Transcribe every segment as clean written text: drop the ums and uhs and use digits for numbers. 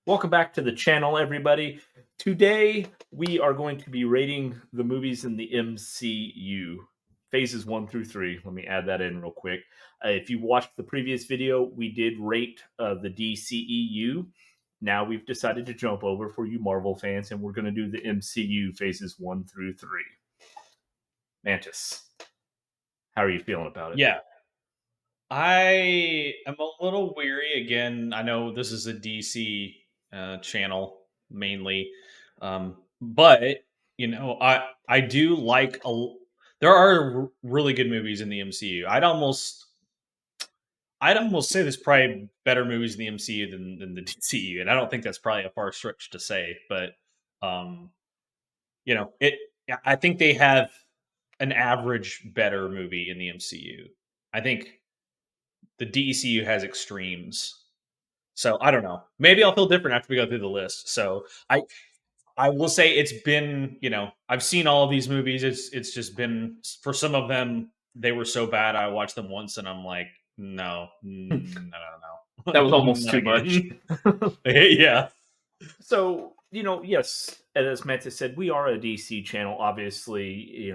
Welcome back to the channel, everybody. Today, we are going to be rating the movies in the MCU, phases 1 through 3. Let me add that in real quick. If you watched the previous video, we did rate the DCEU. Now we've decided to jump over for you Marvel fans, and we're going to do the MCU phases 1 through 3. Mantis, how are you feeling about it? Yeah, I am a little weary. Again, I know this is a DC channel mainly, but I do like there are really good movies in the MCU. I'd almost say there's probably better movies in the MCU than the DCU, and I don't think that's probably a far stretch to say. But um, it. I think they have an average better movie in the MCU. I think the DECU has extremes. So I don't know. Maybe I'll feel different after we go through the list. So I will say it's been, I've seen all of these movies. It's just been, for some of them, they were so bad I watched them once and I'm like, no, no, That was almost not too much. again. Yeah. So, yes, as Meta said, we are a DC channel. Obviously,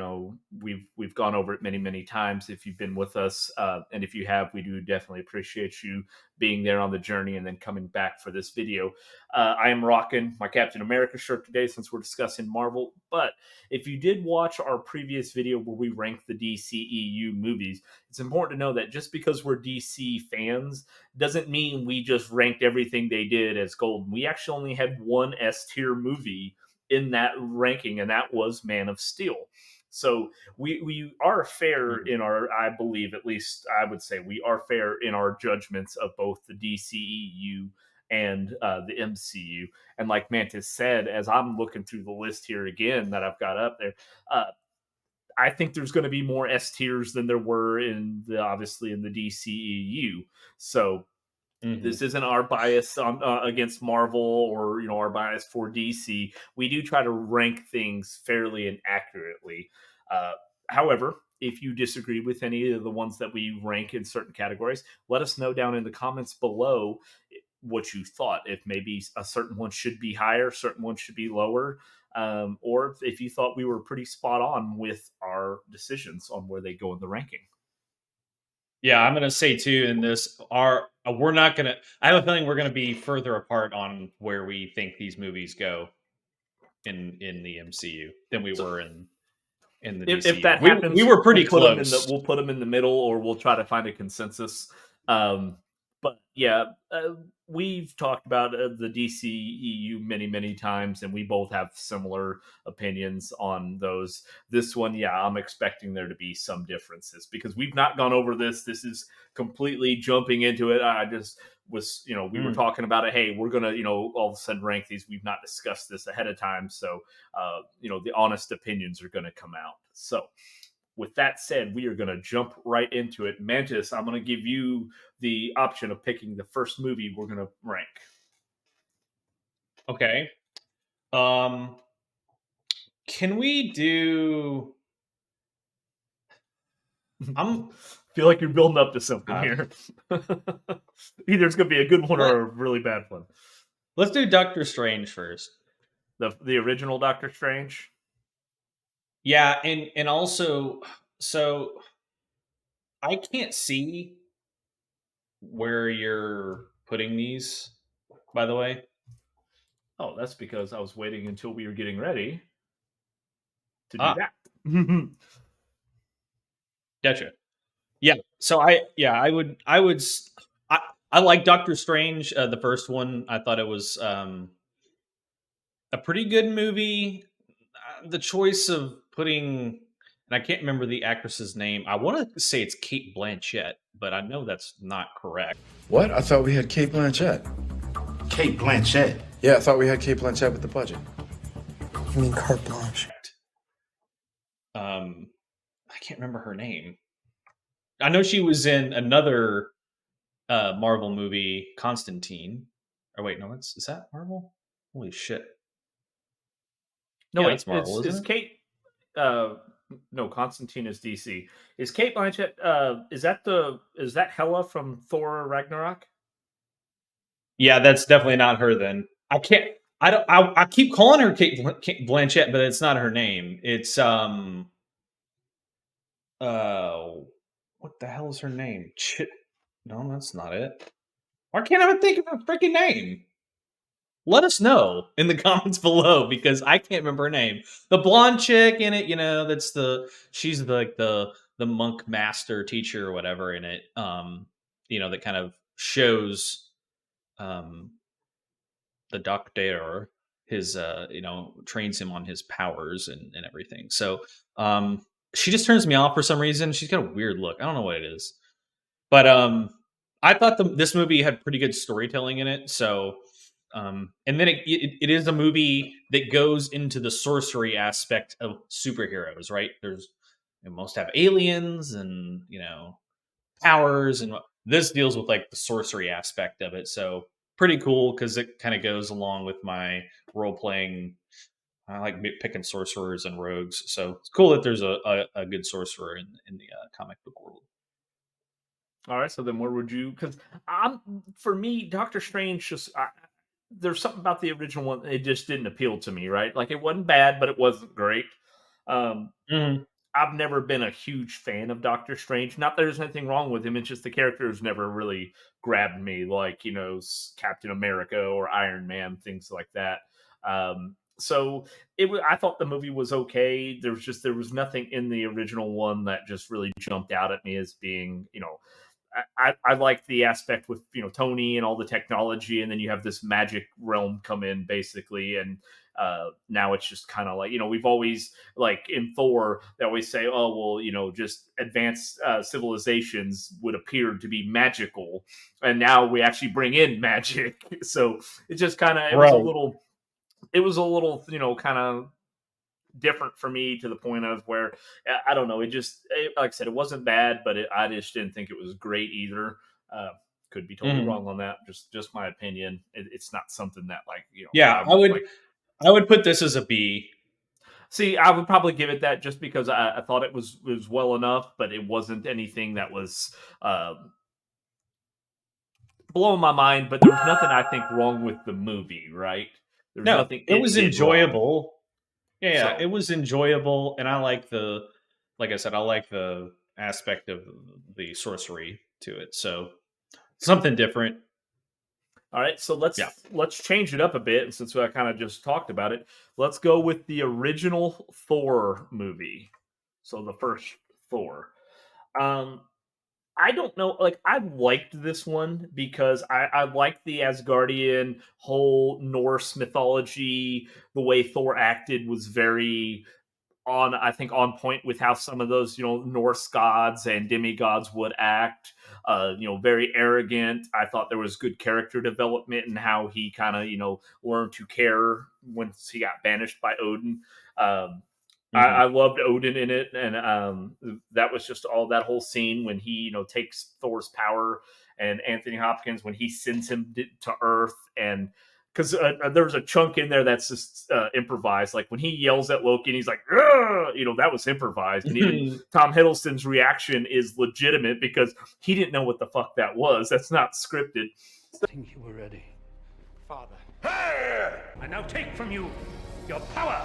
we've gone over it many, many times. If you've been with us, and if you have, we do definitely appreciate you being there on the journey and then coming back for this video. I am rocking my Captain America shirt today since we're discussing Marvel. But if you did watch our previous video where we ranked the DCEU movies, it's important to know that just because we're DC fans doesn't mean we just ranked everything they did as gold. We actually only had one S tier movie in that ranking, and that was Man of Steel. So we are fair Mhm. in our, I believe, at least I would say we are fair in our judgments of both the DCEU and the MCU. And like Mantis said, as I'm looking through the list here again that I've got up there, uh, I think there's going to be more S tiers than there were in the obviously in the DCEU. So Mhm. this isn't our bias on against Marvel or our bias for DC. We do try to rank things fairly and accurately. Uh, However, if you disagree with any of the ones that we rank in certain categories, let us know down in the comments below what you thought. If maybe a certain one should be higher, certain one should be lower, or if you thought we were pretty spot on with our decisions on where they go in the ranking. Yeah, I'm gonna say too in this our we're not gonna I have a feeling we're gonna be further apart on where we think these movies go in the MCU than we So were in the if DCU. that We happens, were pretty close. we'll put them in the middle, or we'll try to find a consensus. But yeah, we've talked about the DCEU many times, and we both have similar opinions on those. This one, yeah, I'm expecting there to be some differences because we've not gone over this. This is completely jumping into it. I just was, we were Mm. talking about it. Hey, we're gonna, all of a sudden rank these. We've not discussed this ahead of time, so the honest opinions are going to come out. So, with that said, we are going to jump right into it. Mantis, I'm going to give you the option of picking the first movie we're going to rank. Okay. Um, can we do? I'm. Feel like you're building up to something Uh, here. Either it's going to be a good one let or a really bad one. Let's do Doctor Strange first. The original Doctor Strange. Yeah, and also, so I can't see where you're putting these. By the way, Oh, that's because I was waiting until we were getting ready to do ah, that. gotcha. Yeah. So I like Doctor Strange. The first one, I thought it was a pretty good movie. The choice of putting, and I can't remember the actress's name. I want to say it's Kate Blanchett, but I know that's not correct. What? I thought we had Kate Blanchett. Kate Blanchett. Yeah, I thought we had Kate Blanchett with the budget. You mean carte blanche? I can't remember her name. I know she was in another Marvel movie, Constantine. Or wait, no, is that Marvel? Holy shit! No, Yeah, wait, that's Marvel, it's isn't it? Kate. Uh, no, Constantine is DC. Is Kate Blanchett? Is that Hela from Thor Ragnarok? Yeah, that's definitely not her then. I can't. I don't. I keep calling her Kate Blanchett, but it's not her name. It's uh, what the hell is her name? No, that's not it. Why can't I even think of her freaking name? Let us know in the comments below because I can't remember her name. The blonde chick in it, that's she's the monk master teacher or whatever in it. That kind of shows um the doctor his trains him on his powers and everything. So she just turns me off for some reason. She's got a weird look. I don't know what it is. But I thought this movie had pretty good storytelling in it. So and then it is a movie that goes into the sorcery aspect of superheroes, right? Most have aliens and powers, and this deals with like the sorcery aspect of it. So pretty cool because it kind of goes along with my role playing. I like picking sorcerers and rogues, so it's cool that there's a good sorcerer in the comic book world. All right, so then where would you? Because I'm for me, Doctor Strange there's something about the original one. It just didn't appeal to me, right? Like it wasn't bad, but it wasn't great. Um, Mhm. I've never been a huge fan of Doctor Strange. Not that there's anything wrong with him. It's just the character has never really grabbed me, like Captain America or Iron Man, things like that. So I thought the movie was okay. There was nothing in the original one that just really jumped out at me as being I like the aspect with Tony and all the technology, and then you have this magic realm come in basically, and now it's just kind of like we've always like in Thor they always say, oh well, just advanced civilizations would appear to be magical, and now we actually bring in magic, so it just kind of Right. it was a little kind of different for me to the point of where I don't know. Like I said, it wasn't bad, but I just didn't think it was great either. Uh, could be totally Mhm. wrong on that. Just my opinion. It's not something that like Yeah, I I would would like. I would put this as a B. See, I would probably give it that just because I thought it was well enough, but it wasn't anything that was blowing my mind. But there was nothing I think wrong with the movie. Right? There was No, nothing it it was did wrong. enjoyable. Yeah, it So was enjoyable, and I like like I said, I like the aspect of the sorcery to it. So something different. all right, so Yeah. let's change it up a bit. And since I kind of just talked about it, let's go with the original Thor movie. So the first Thor. Um, I don't know, like I liked this one because I liked the Asgardian whole Norse mythology. The way Thor acted was very I think on point with how some of those Norse gods and demigods would act. Very arrogant. I thought there was good character development and how he kind of learned to care once he got banished by Odin. Um, I Mhm. loved Odin in it, and that was just all that whole scene when he takes Thor's power and Anthony Hopkins when he sends him to Earth and because there's a chunk in there that's just improvised. Like when he yells at Loki and he's like, "Ugh!" That was improvised. And even Tom Hiddleston's reaction is legitimate because he didn't know what the fuck that was. That's not scripted. I think you were ready. Father. Hey! I now take from you your power.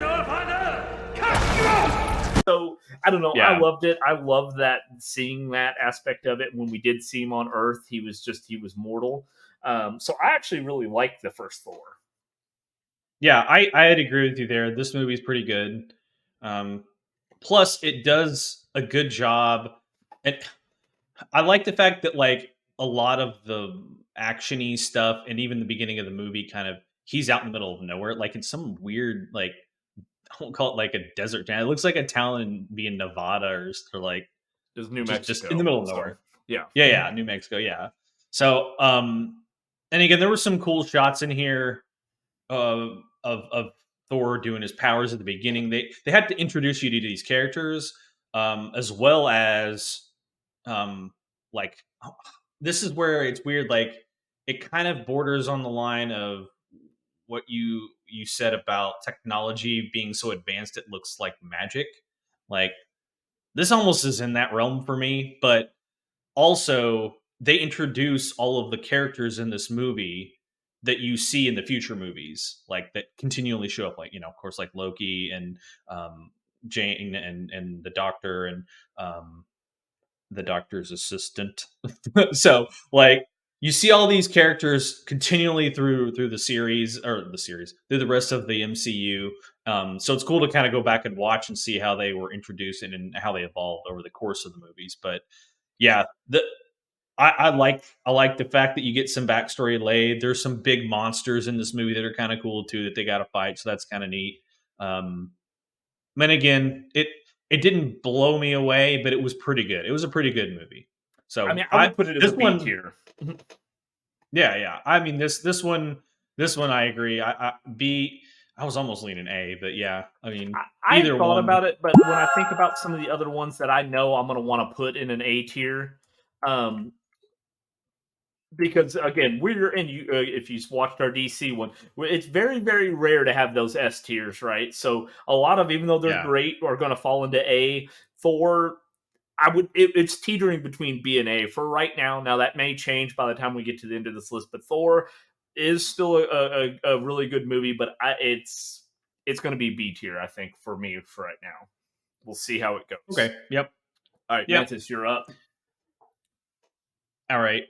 Your father! Cast you out! So I don't know. I Yeah. loved it. I loved that seeing that aspect of it. When we did see him on Earth, he was mortal. So I actually really liked the first Thor. Yeah, I had agree with you there. This movie's pretty good. Um, Plus, it does a good job, and I like the fact that like a lot of the actiony stuff, and even the beginning of the movie, kind of he's out in the middle of nowhere, like in some weird like I won't call it like a desert town. It looks like a town in Nevada or like It was New just in the Mexico. middle of So nowhere. yeah. Yeah, yeah, New Mexico. Yeah. So, and again, there were some cool shots in here of Thor doing his powers at the beginning. They had to introduce you to these characters, as well as um, like this is where it's weird. Like it kind of borders on the line of what you said about technology being so advanced it looks like magic. Like this almost is in that realm for me, but also they introduce all of the characters in this movie that you see in the future movies, like that continually show up, like of course, like Loki and Jane and the Doctor and um, the Doctor's assistant. So like you see all these characters continually through the series or the series through the rest of the MCU. So it's cool to kind of go back and watch and see how they were introduced and how they evolved over the course of the movies. But yeah, I like the fact that you get some backstory laid. There's some big monsters in this movie that are kind of cool too that they got to fight, so that's kind of neat. Um, and again, it didn't blow me away, but it was pretty good. It was a pretty good movie. I So mean, I would put it as this a B one, tier. yeah. I mean this one I agree. I B. I was almost leaning A, but yeah. I mean I had either thought one. about it, but when I think about some of the other ones that I know I'm going to want to put in an A tier, um, because again, we're in you. If you've watched our DC one, it's very, very rare to have those S tiers, right? So a lot of, even though they're Yeah. great, are going to fall into A. For it's teetering between B and A for right now. Now that may change by the time we get to the end of this list, but Thor is still a really good movie, but it's going to be B tier, I think, for me for right now. We'll see how it goes. Okay. Yep. All right, Yep. Mantis, you're up. All right.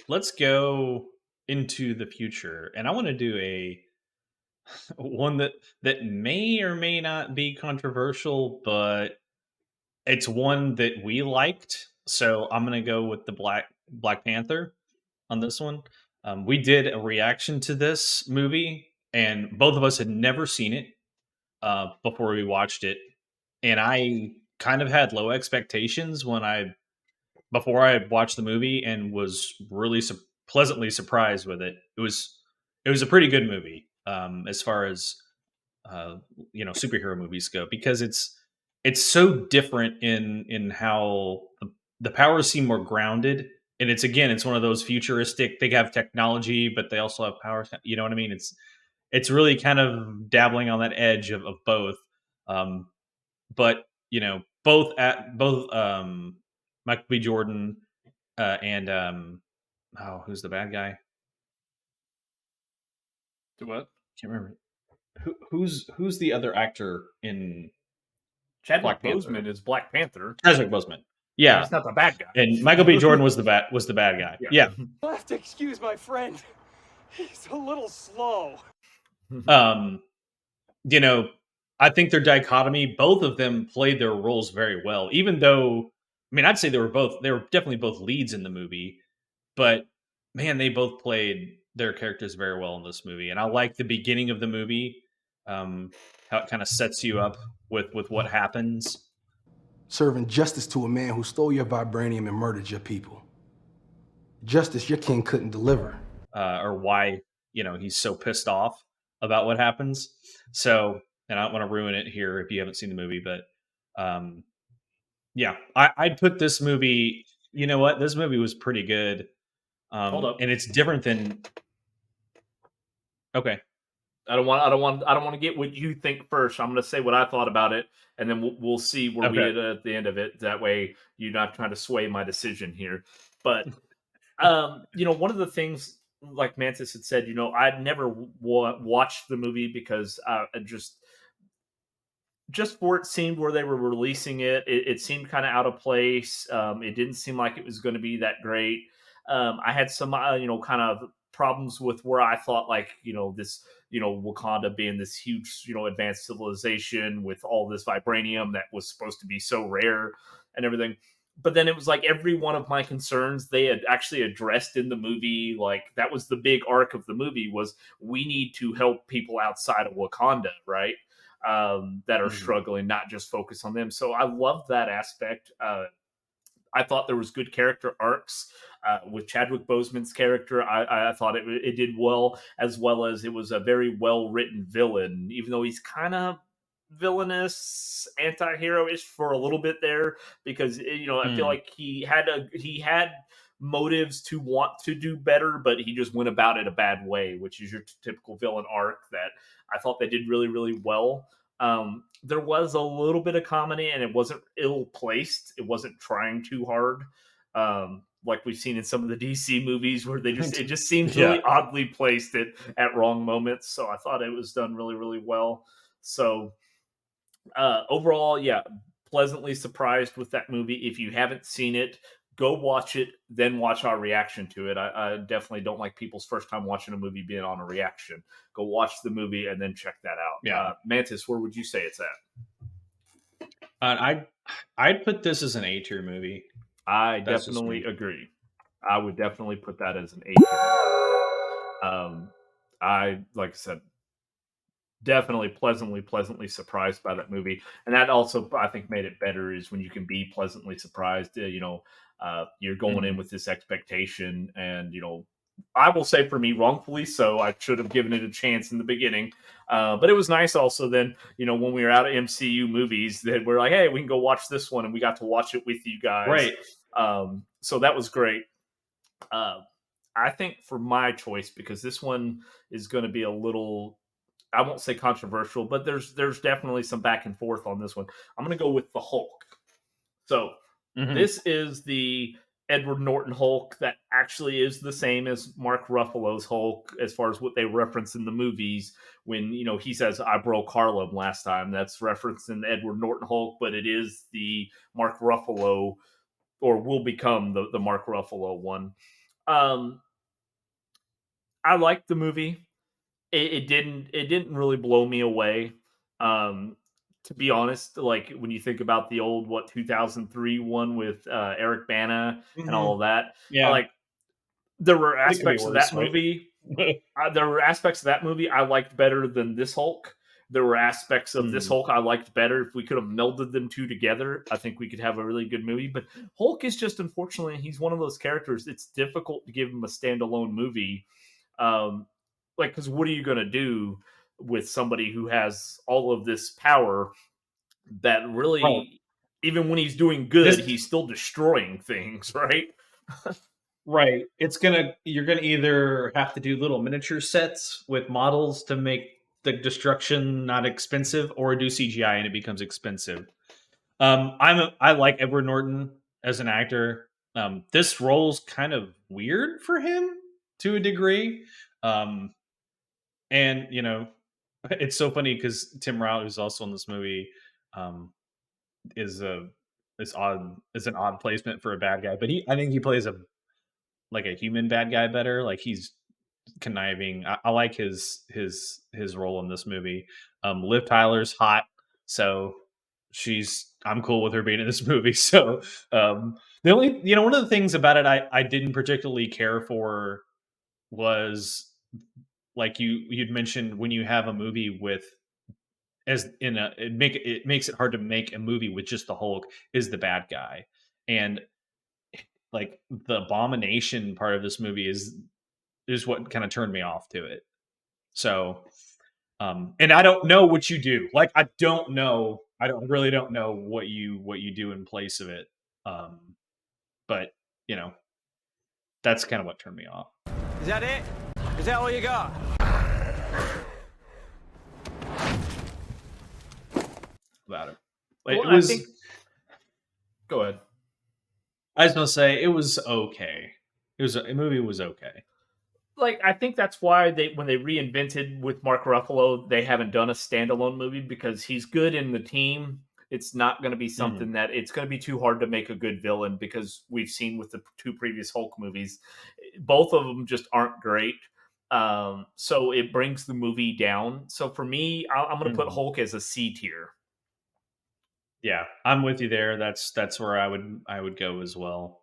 Let's go into the future, and I want to do a one that may or may not be controversial, but it's one that we liked. So I'm gonna go with the Black Panther on this one. We did a reaction to this movie, and both of us had never seen it before we watched it, and I kind of had low expectations when I before I watched the movie and was really pleasantly surprised with it. It was a pretty good movie as far as superhero movies go because it's so different in how the powers seem more grounded, and it's one of those futuristic. They have technology, but they also have powers. You know what I mean? It's really kind of dabbling on that edge of both. Um, but both Michael B. Jordan and who's the bad guy? To what? Can't remember. Who's the other actor in Chadwick Black Panther? Boseman is Black Panther, Chadwick Boseman. but Yeah, he's not the bad and Michael B. guy. Jordan was the bad guy. Yeah. Yeah. You'll have to excuse my friend. He's a little slow. Um, you know, I think their dichotomy, both of them played their roles very well. Even though, I mean, I'd say they were definitely both leads in the movie, but man, they both played their characters very well in this movie. And I like the beginning of the movie, how it kind of sets you up with what happens, Serving justice to a man who stole your vibranium and murdered your people. Justice your king couldn't deliver. or why he's so pissed off about what happens. So, and I don't want to ruin it here if you haven't seen the movie, but yeah, I'd put this movie. You know what? This movie was pretty good, Hold up. and it's different than. Okay. I don't want to get what you think first. I'm going to say what I thought about it, and then we'll see where we Okay. get at the end of it. That way, you're not trying to sway my decision here. But one of the things, like Mantis had said, I'd never watched the movie because I just for it seemed where they were releasing it seemed kind of out of place. It didn't seem like it was going to be that great. I had some, kind of problems with where I thought like, this, Wakanda being this huge, advanced civilization with all this vibranium that was supposed to be so rare and everything. But then it was like every one of my concerns they had actually addressed in the movie. Like that was the big arc of the movie was we need to help people outside of Wakanda, right? That are struggling, not just focus on them. So I loved that aspect. I thought there was good character arcs with Chadwick Boseman's character. I thought it did well as it was a very well written villain, even though he's kind of villainous, anti-hero-ish for a little bit there because I feel like he had motives to want to do better, but he just went about it a bad way, which is your typical villain arc that I thought they did really, really well. There was a little bit of comedy and it wasn't ill placed. It wasn't trying too hard. like we've seen in some of the DC movies where it just seems Yeah. really oddly placed at wrong moments. So I thought it was done really, really well. So overall, yeah, pleasantly surprised with that movie. If you haven't seen it, go watch it, then watch our reaction to it. I definitely don't like people's first time watching a movie being on a reaction. Go watch the movie and then check that out. Yeah. Mantis, where would you say it's at? I'd put this as an A tier movie. I That's just definitely me. agree. I would definitely put that as an A tier movie. I like I said, definitely pleasantly surprised by that movie, and that also I think made it better is when you can be pleasantly surprised. You're going in Mhm. with this expectation, and I will say for me, wrongfully so, I should have given it a chance in the beginning. But it was nice also then, when we were out at MCU movies, that we're like, hey, we can go watch this one, and we got to watch it with you guys. Right. So that was great. Uh, I think for my choice, because this one is going to be a little, I won't say controversial, but there's definitely some back and forth on this one. I'm going to go with the Hulk. So Mhm. this is the Edward Norton Hulk that actually is the same as Mark Ruffalo's Hulk as far as what they reference in the movies. When he says I broke Harlem last time, that's referenced in the Edward Norton Hulk, but it is the Mark Ruffalo, or will become the Mark Ruffalo one. Um, I liked the movie. It didn't really blow me away. Um, to be honest, like when you think about the old 2003 one with Eric Bana and all Mhm. of that, Yeah. like there were It could be aspects of worse, that right? movie. There were aspects of that movie I liked better than this Hulk. There were aspects of this Mm. Hulk I liked better. If we could have melded them two together, I think we could have a really good movie. But Hulk is just, unfortunately, he's one of those characters. It's difficult to give him a standalone movie. Um, because what are you going to do with somebody who has all of this power that Right. really, even when he's doing good, This he's still destroying things, right? Right. You're gonna either have to do little miniature sets with models to make the destruction not expensive, or do CGI and it becomes expensive. I like Edward Norton as an actor. This role's kind of weird for him to a degree. Um, and it's so funny because Tim Rout, who's also in this movie, um, is a is an odd placement for a bad guy, but I think he plays a human bad guy better. Like he's conniving. I like his role in this movie. Liv Tyler's hot, so I'm cool with her being in this movie. So the only one of the things about it I didn't particularly care for was, like you'd mentioned, when you have a movie with, as in a it makes it hard to make a movie with just the Hulk is the bad guy. And like the abomination part of this movie is what kind of turned me off to it. So, and I don't know what you do. Like, I don't know. Really don't know what you do in place of it. Um, but you know, that's kind of what turned me off Is that it? Is that all you got? about it. Well, It I think. was. Go ahead. I was gonna say it was okay. The movie was okay. Like, I think that's why when they reinvented with Mark Ruffalo, they haven't done a standalone movie, because he's good in the team. It's not going to be Mhm. something that it's going to be too hard to make a good villain, because we've seen with the two previous Hulk movies, both of them just aren't great. So it brings the movie down. So for me, I'm going to put Mhm. Hulk as a C tier. Yeah, I'm with you there. That's where I would go as well.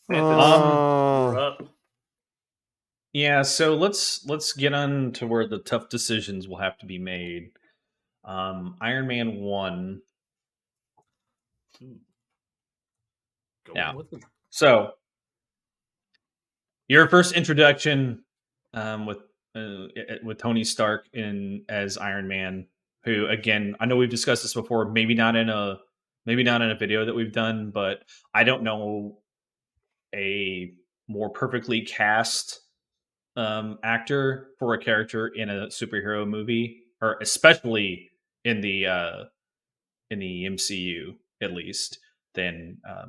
Mantis, you're Oh, up. Yeah, so let's get on to where the tough decisions will have to be made. Iron Man 1. Going Yeah. with it. So, your first introduction with Tony Stark in as Iron Man, who, again, I know we've discussed this before, maybe not in a video that we've done, but I don't know a more perfectly cast actor for a character in a superhero movie, or especially in the MCU, at least.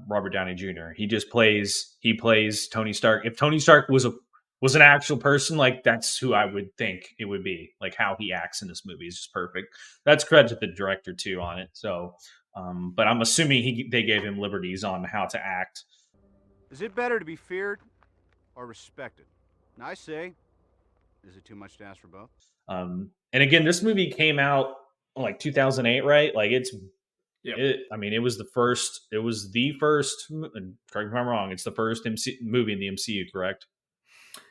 Robert Downey Jr. He plays Tony Stark. If Tony Stark was an actual person, like that's who I would think it would be. Like how he acts in this movie is just perfect. That's credit to the director too on it. So, but I'm assuming they gave him liberties on how to act. Is it better to be feared or respected? And I say, is it too much to ask for both? And again, this movie came out like 2008, right? Like Yep. I mean, it was the first. It was the first. Correct me if I'm wrong. It's the first movie in the MCU, correct?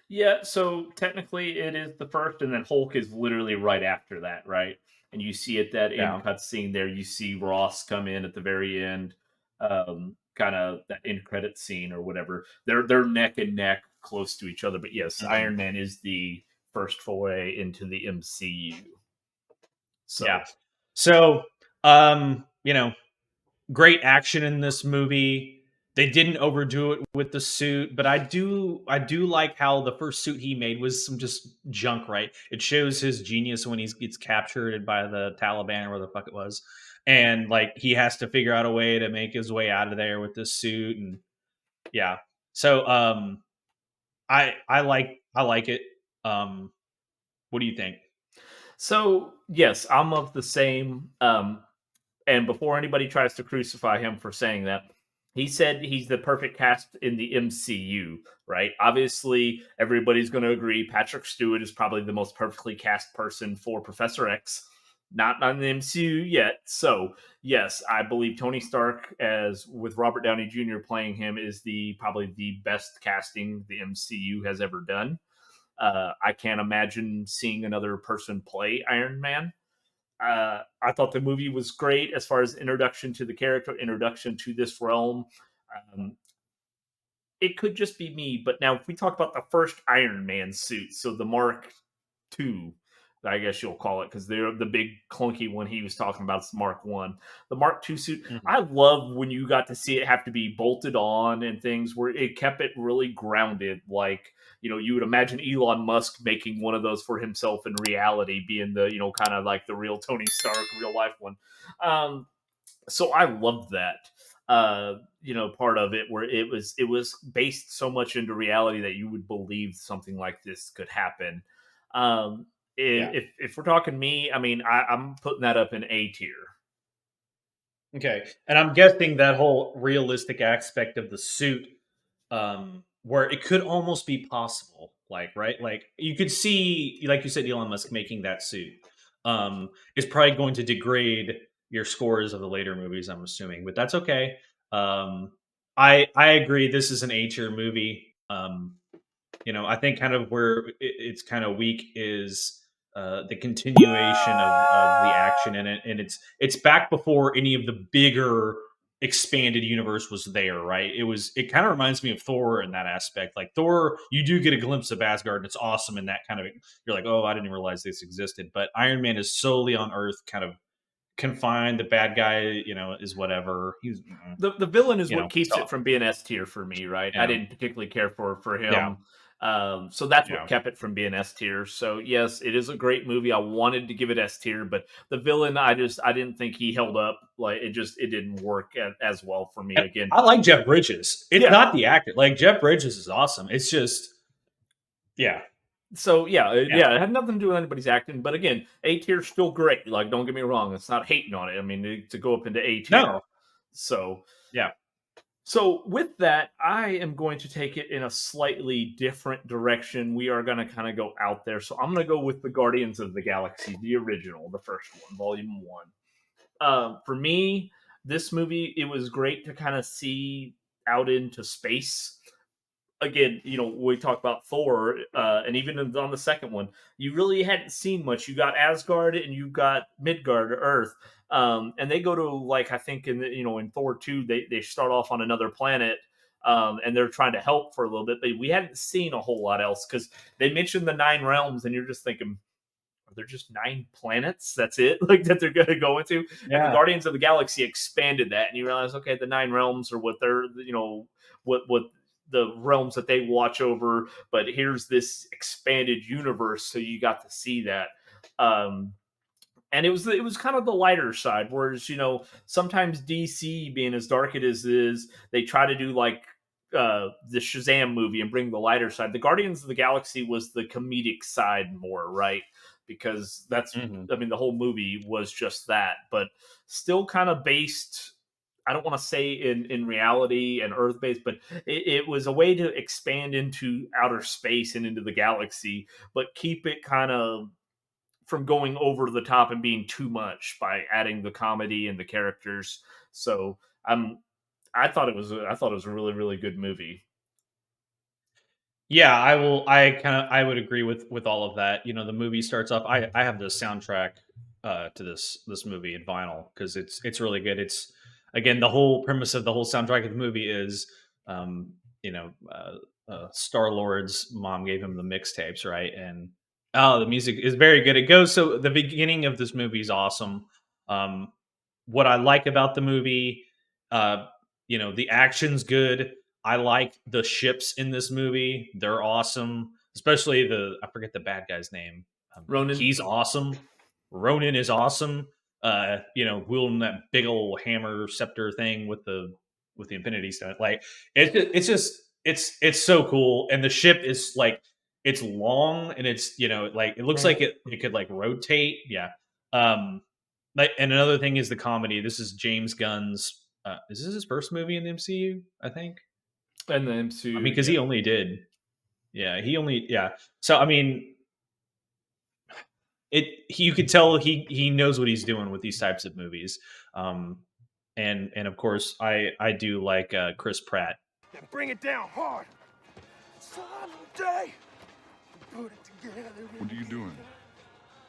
Yeah, so technically it is the first, and then Hulk is literally right after that, right? And you see at that Yeah. end cutscene there, you see Ross come in at the very end, kind of that end credit scene or whatever. They're neck and neck, close to each other. But yes, Iron Man is the first foray into the MCU. So Yeah. So, great action in this movie. They didn't overdo it with the suit, but I do like how the first suit he made was some just junk, right? It shows his genius when he gets captured by the Taliban or where the fuck it was. And like he has to figure out a way to make his way out of there with this suit and yeah. So I like it. What do you think? So yes, I'm of the same. And before anybody tries to crucify him for saying that, he said he's the perfect cast in the MCU, right? Obviously, everybody's going to agree Patrick Stewart is probably the most perfectly cast person for Professor X. Not on the MCU yet. So, yes, I believe Tony Stark as with Robert Downey Jr. playing him is probably the best casting the MCU has ever done. I can't imagine seeing another person play Iron Man. I thought the movie was great as far as introduction to the character, introduction to this realm. Um, it could just be me, but now if we talk about the first Iron Man suit, so the Mark II, I guess you'll call it, because they're the big clunky one he was talking about is Mark One. The Mark II suit, I love when you got to see it have to be bolted on and things where it kept it really grounded. Like, you would imagine Elon Musk making one of those for himself in reality, being the, kind of like the real Tony Stark, real life one. So I loved that. Part of it where it was based so much into reality that you would believe something like this could happen. Um, Yeah. if we're talking me, I mean, I'm putting that up in A tier. Okay, and I'm guessing that whole realistic aspect of the suit, where it could almost be possible, like right, like you could see, like you said, Elon Musk making that suit, is probably going to degrade your scores of the later movies. I'm assuming, but that's okay. I agree. This is an A tier movie. I think kind of where it's kind of weak is the continuation of the action in it, and it's back before any of the bigger expanded universe was there, right? It kind of reminds me of Thor in that aspect. Like Thor, you do get a glimpse of Asgard, and it's awesome in that kind of. You're like, oh, I didn't realize this existed. But Iron Man is solely on Earth, kind of confined. The bad guy, is whatever. He's The villain is what keeps so, it from being S tier for me, right? I yeah. didn't particularly care for Yeah. him. So that's Yeah. what kept it from being S tier. So yes, it is a great movie. I wanted to give it S tier, but the villain, I didn't think he held up. Like it didn't work as well for me. Again, I like Jeff Bridges. It's Yeah. not the actor. Like Jeff Bridges is awesome. It's just, yeah. So yeah, it had nothing to do with anybody's acting. But again, A tier still great. Like don't get me wrong, it's not hating on it. I mean to go up into A tier. No. So Yeah. So with that, I am going to take it in a slightly different direction. We are going to kind of go out there. So I'm going to go with the Guardians of the Galaxy, the original, the first one, Volume 1. For me, this movie, it was great to kind of see out into space. Again, we talked about Thor, and even on the second one, you really hadn't seen much. You got Asgard and you got Midgard, Earth. And they go to like I think in Thor 2 they start off on another planet, and they're trying to help for a little bit, but we hadn't seen a whole lot else because they mentioned the 9 realms, and you're just thinking, are there just 9 planets? That's it, like that they're going to go into. Yeah. And the Guardians of the Galaxy expanded that, and you realize, okay, the 9 realms are what they're what the realms that they watch over, but here's this expanded universe, so you got to see that. and it was kind of the lighter side. Whereas sometimes DC, being as dark it is, they try to do like the Shazam movie and bring the lighter side. The Guardians of the Galaxy was the comedic side more, right? Because that's, Mhm. I mean, the whole movie was just that, but still kind of based. I don't want to say in reality and Earth based, but it was a way to expand into outer space and into the galaxy, but keep it kind of from going over the top and being too much by adding the comedy and the characters. So I thought it was a really really good movie. Yeah, I would agree with all of that. The movie starts off. I have the soundtrack to this movie in vinyl because it's really good. It's again the whole premise of the whole soundtrack of the movie is um, Star Lord's mom gave him the mixtapes, right? And the music is very good. It goes so the beginning of this movie is awesome. Um, what I like about the movie, uh, the action's good. I like the ships in this movie. They're awesome, especially I forget the bad guy's name. Ronan. He's awesome. Ronan is awesome. Wielding that big old hammer scepter thing with the Infinity Stone. Like it's so cool. And the ship is like it's long and it's like it looks like it could like rotate. Yeah. And another thing is the comedy. This is James Gunn's. Is this his first movie in the MCU? I think. And the I mean, MCU, because yeah. he only did. Yeah, he only. Yeah. So I mean, you could tell he knows what he's doing with these types of movies. Um, and of course, I do like Chris Pratt. Now bring it down hard. Someday, put it together. What are you doing?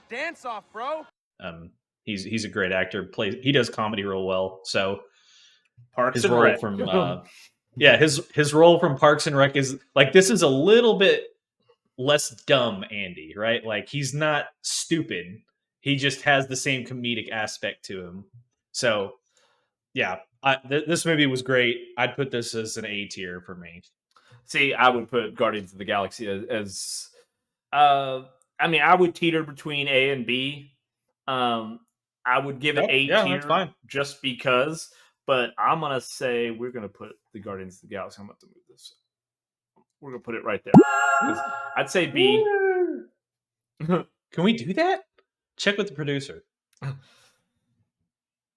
Dance off, bro. He's a great actor. He does comedy real well. So Parks his and role Rec. from his role from Parks and Rec is like this is a little bit less dumb Andy, right? Like he's not stupid. He just has the same comedic aspect to him. So yeah, this movie was great. I'd put this as an A tier for me. See, I would put Guardians of the Galaxy as uh, I mean, I would teeter between A and B. Um, I would give it A Yeah, that's tier fine. just because, but I'm gonna say we're gonna put the Guardians of the Galaxy. I'm about to move this. We're gonna put it right there because I'd say B. Can we do that? Check with the producer.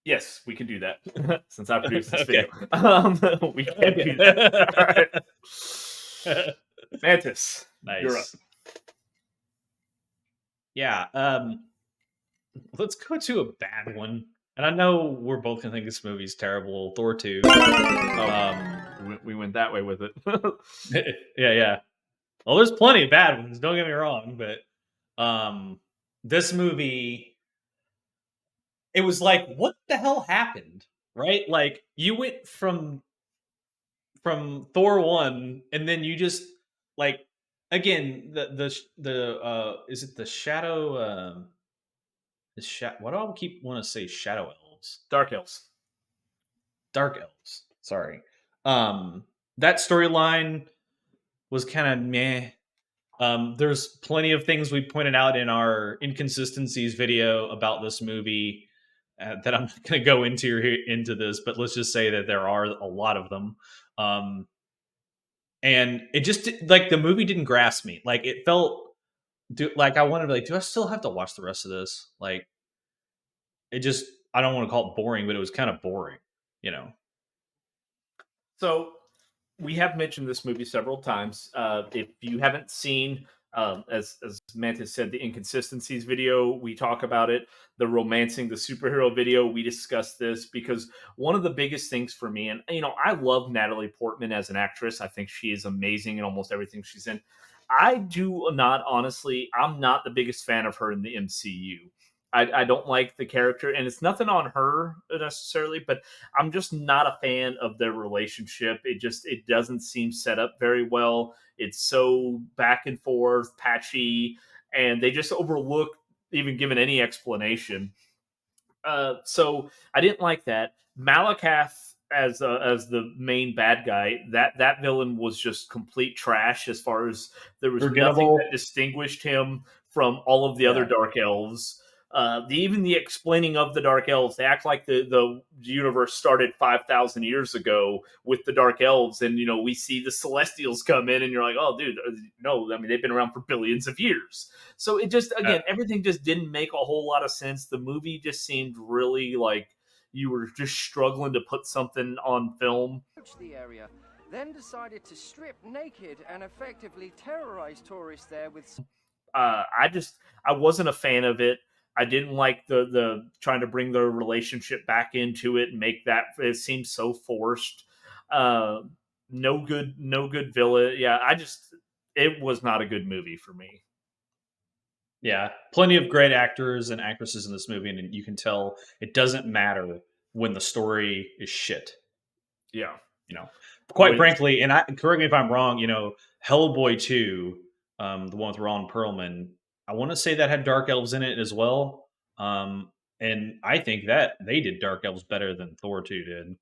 Yes, we can do that since I produced this Okay. video. We can do that. All right. Mantis, you're up. Nice. Yeah. Let's go to a bad one. And I know we're both gonna think this movie's terrible. Thor 2. We went that way with it. Yeah. Well, there's plenty of bad ones. Don't get me wrong, but this movie, it was like, what the hell happened, right? Like you went from Thor 1, and then you just like again the is it the shadow what do I keep want to say shadow elves Dark Elves. dark elves sorry that storyline was kind of meh. There's plenty of things we pointed out in our inconsistencies video about this movie that I'm not going to go into this, but let's just say that there are a lot of them. And it just like the movie didn't grasp me. Like it felt like I wanted to be like, do I still have to watch the rest of this? Like it just I don't want to call it boring, but it was kind of boring, you know. So we have mentioned this movie several times. If you haven't seen, as Mantis said, the inconsistencies video, we talk about it. The romancing the superhero video, we discuss this because one of the biggest things for me, and I love Natalie Portman as an actress. I think she is amazing in almost everything she's in. I do not honestly. I'm not the biggest fan of her in the MCU. I don't like the character, and it's nothing on her necessarily, but I'm just not a fan of their relationship. It doesn't seem set up very well. It's so back and forth, patchy, and they just overlook even giving any explanation. So I didn't like that. Malakath as the main bad guy, that villain was just complete trash. As far as there was nothing Forgettable. that distinguished him from all of the other Yeah. dark elves. Even the explaining of the Dark Elves, they act like the universe started 5,000 years ago with the Dark Elves, and we see the Celestials come in, and you're like, oh, dude, no, I mean they've been around for billions of years. So it just, again, everything just didn't make a whole lot of sense. The movie just seemed really like you were just struggling to put something on film. The area, then decided to strip naked and effectively terrorize tourists there with. I wasn't a fan of it. I didn't like the trying to bring their relationship back into it and make that it seems so forced. Uh, no good villain. Yeah, it was not a good movie for me. Yeah, plenty of great actors and actresses in this movie, and you can tell it doesn't matter when the story is shit. Yeah, Quite frankly, and correct me if I'm wrong. Hellboy 2, the one with Ron Perlman, I want to say that had Dark Elves in it as well. And I think that they did Dark Elves better than Thor 2 did.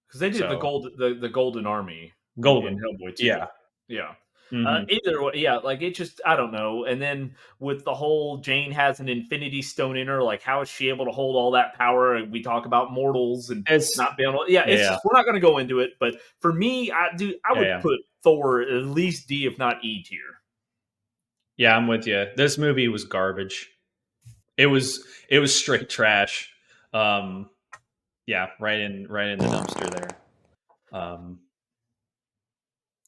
Because they did the Golden Army in Golden, Hellboy 2. yeah. Yeah. Mm-hmm. Either way, yeah, like it just, I don't know. And then with the whole Jane has an Infinity Stone in her, like how is she able to hold all that power? And we talk about mortals and not being able. Yeah, it's just, we're not going to go into it. But for me, I would put Thor at least D, if not E tier. Yeah, I'm with you. This movie was garbage. It was straight trash. Yeah, right in the dumpster there. All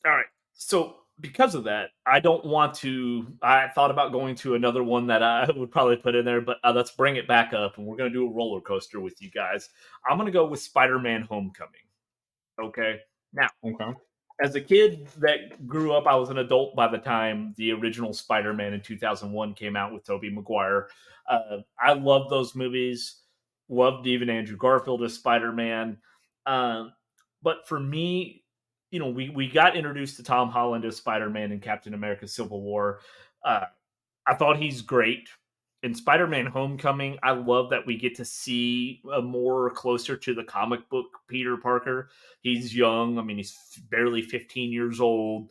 right. So because of that, I don't want to. I thought about going to another one that I would probably put in there, but let's bring it back up, and we're going to do a roller coaster with you guys. I'm going to go with Spider-Man: Homecoming. Okay. Now, as a kid that grew up, I was an adult by the time the original Spider-Man in 2001 came out with Tobey Maguire. I loved those movies. Loved even Andrew Garfield as Spider-Man. But for me, we got introduced to Tom Holland as Spider-Man in Captain America: Civil War. I thought he's great. In Spider-Man: Homecoming, I love that we get to see a more closer to the comic book Peter Parker. He's young. I mean, he's barely 15 years old,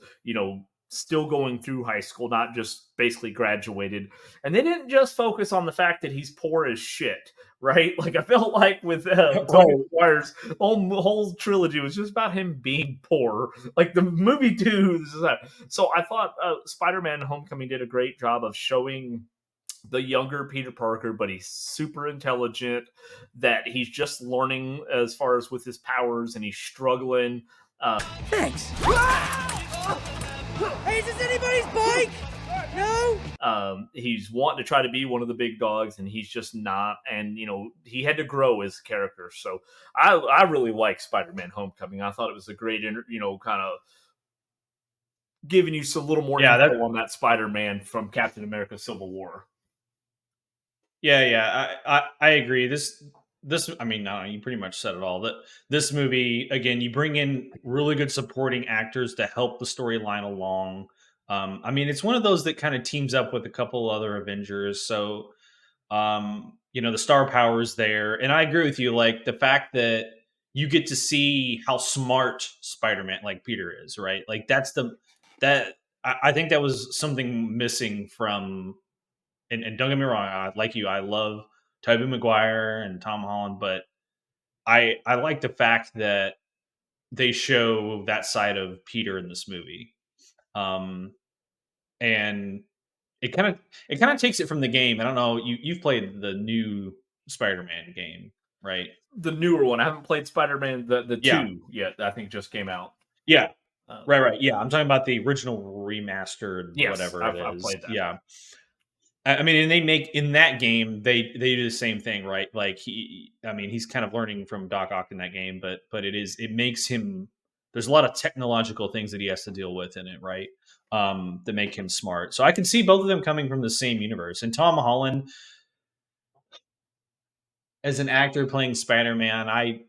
still going through high school, not just basically graduated. And they didn't just focus on the fact that he's poor as shit, right? Like, I felt like with Tobey Maguire's whole trilogy was just about him being poor. Like, the movie too. So I thought Spider-Man: Homecoming did a great job of showing the younger Peter Parker, but he's super intelligent, that he's just learning as far as with his powers, and he's struggling. Thanks. Hey, is this anybody's bike? No. He's wanting to try to be one of the big dogs, and he's just not. And he had to grow as a character. So I really like Spider-Man: Homecoming. I thought it was a great, kind of giving you a little more info on that Spider-Man from Captain America: Civil War. Yeah, I agree. This, I mean, no, you pretty much said it all. That this movie, again, you bring in really good supporting actors to help the storyline along. I mean, it's one of those that kind of teams up with a couple other Avengers. So, the star power's there, and I agree with you. Like the fact that you get to see how smart Spider-Man, like Peter, is, right? Like I think that was something missing from. And don't get me wrong, like you, I love Tobey Maguire and Tom Holland, but I like the fact that they show that side of Peter in this movie, and it kind of takes it from the game. I don't know, you've played the new Spider-Man game, right? The newer one. I haven't played Spider-Man the 2 yet. I think just came out. Yeah, right. Yeah, I'm talking about the original remastered, whatever it I've is. played that. Yeah. I mean, and they make in that game they do the same thing, right? Like he's kind of learning from Doc Ock in that game, but it makes him. There's a lot of technological things that he has to deal with in it, right? That make him smart. So I can see both of them coming from the same universe. And Tom Holland, as an actor playing Spider-Man, I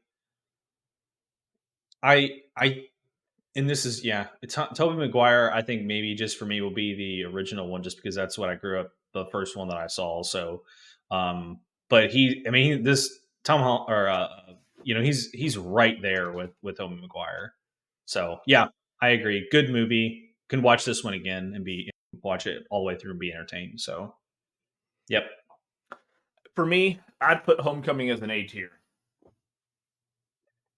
and this is Tobey Maguire. I think maybe just for me will be the original one, just because that's what I grew up. The first one that I saw. So, but this Tom Holland, or he's right there with Tobey Maguire. So yeah, I agree. Good movie. Can watch this one again and watch it all the way through and be entertained. So, yep. For me, I'd put Homecoming as an A tier.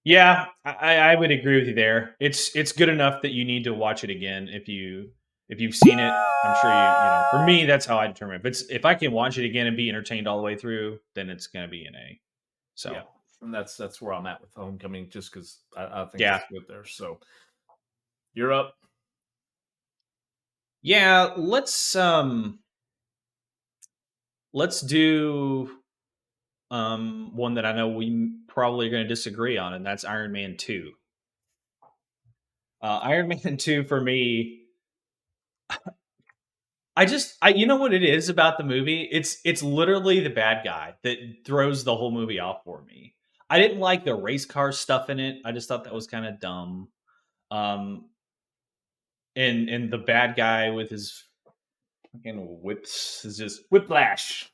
Yeah, I would agree with you there. It's good enough that you need to watch it again if you've seen it. I'm sure you know. For me, that's how I determine if I can watch it again and be entertained all the way through, then it's going to be an A. So Yeah, and that's where I'm at with Homecoming, just because I think yeah, it's good there. So you're up. yeah. Let's do one that I know we probably are going to disagree on, and that's Iron Man 2. Iron Man 2 for me, you know what it is about the movie? It's literally the bad guy that throws the whole movie off for me. I didn't like the race car stuff in it. I just thought that was kind of dumb. Um and the bad guy with his fucking whips is just Whiplash.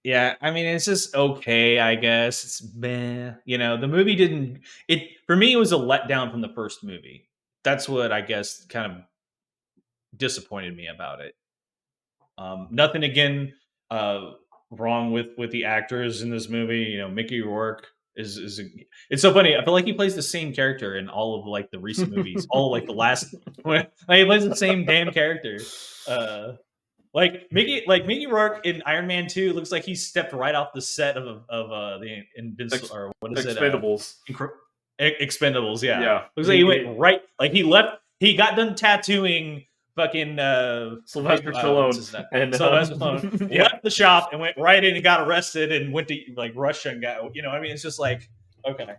yeah, I mean it's just okay, I guess. It's meh. You know, the movie didn't it for me it was a letdown from the first movie. That's what I guess kind of disappointed me about it. Nothing again wrong with the actors in this movie. You know, Mickey Rourke it's so funny. I feel like he plays the same character in all of like the recent movies, all like the last like, he plays the same damn character. Like Mickey Rourke in Iron Man 2 looks like he stepped right off the set of the Invincible or what is it? Expendables. Expendables, yeah. Yeah. Looks like he went right like he got done tattooing fucking Sylvester what's his Stallone name? and Sylvester Stallone yeah. left the shop and went right in and got arrested and went to like Russia and got I mean it's just like okay.